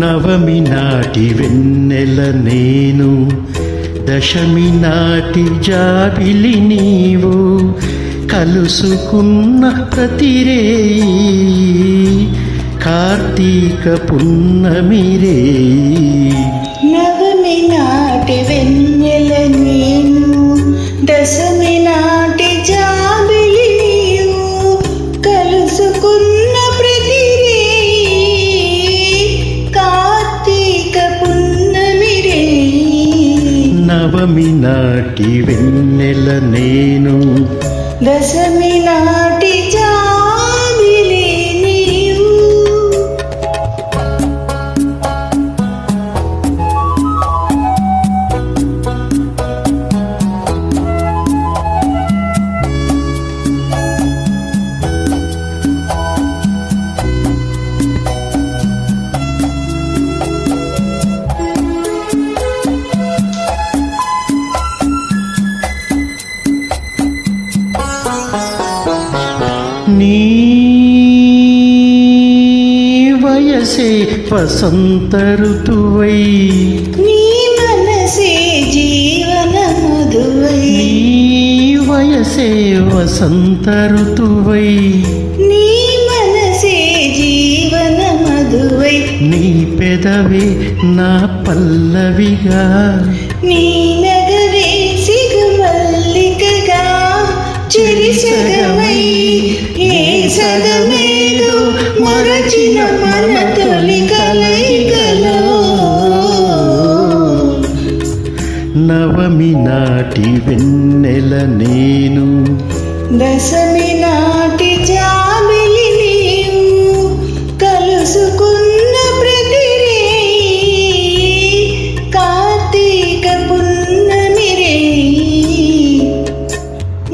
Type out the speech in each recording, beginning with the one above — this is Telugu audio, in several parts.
నవమి నాటి వెన్నెల నేను, దశమి నాటి జాబిలి నీవు, కలుసుకున్న ప్రతిరేయి కార్తీక పున్నమి రేయి. నవమి నాటి వెన్నెల నేను, దశమి నాటి జాబిలి నీవు, కలుసుకున్న ప్రతిరేయి కార్తీక పున్నమి రేయి. నవమి నాటి వెన్నెల నేను, దశమి నాటి జాబిలి నీవు. నీ వయసే వసంత ఋతువై, నీ మనసే జీవన మధువై, నీ వయసే వసంత ఋతువై, నీ మనసే జీవన మధువై, నీ పెదవే నా పల్లవిగా, నీ నగవే సిగమల్లికగా, చెరి సగమై ఏ సగమేదో మరచిన మన తొలి కలయికలో. నవమి నాటి వెన్నెల నేను, దశమి నాటి జాబిలి నీవు, కలుసుకున్న ప్రతిరేయి కార్తీక పున్నమి రేయి.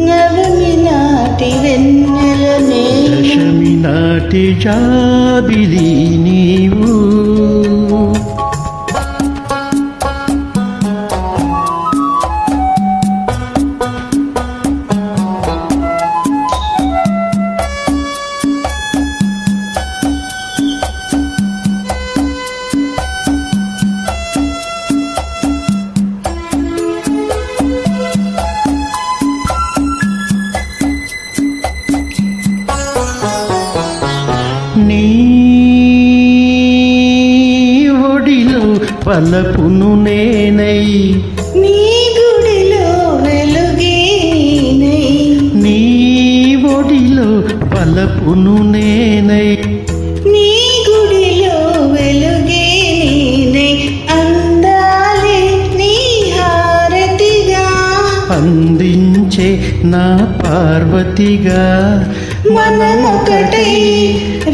నవమి నాటి వెన్నెల నేను, దశమి నాటి జాబిలి నీవు. నీ ఒడిలో పలపును నేనై, నీ గుడిలో వెలుగే నేనై, నీ ఒడిలో పలపును నేనై, నీ గుడిలో వెలుగే నేనై, అందాలే నీ హారతిగా, అందించే నా పార్వతిగా, మనమొకటై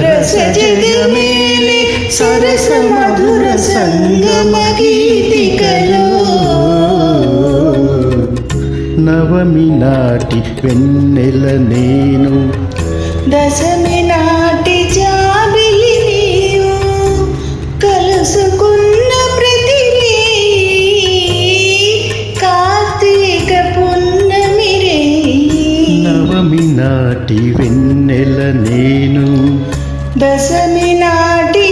రస జగమేలే సరస మధుర సంగమ గీతికలో. నవమి నాటి వెన్నెల నేను, దశమి నాటి జాబిలి నీవు, కలుసుకున్న ప్రతిరేయి కార్తీక పున్నమి రేయి. నవమి నాటి వెన్నెల నేను, దశమి నాటి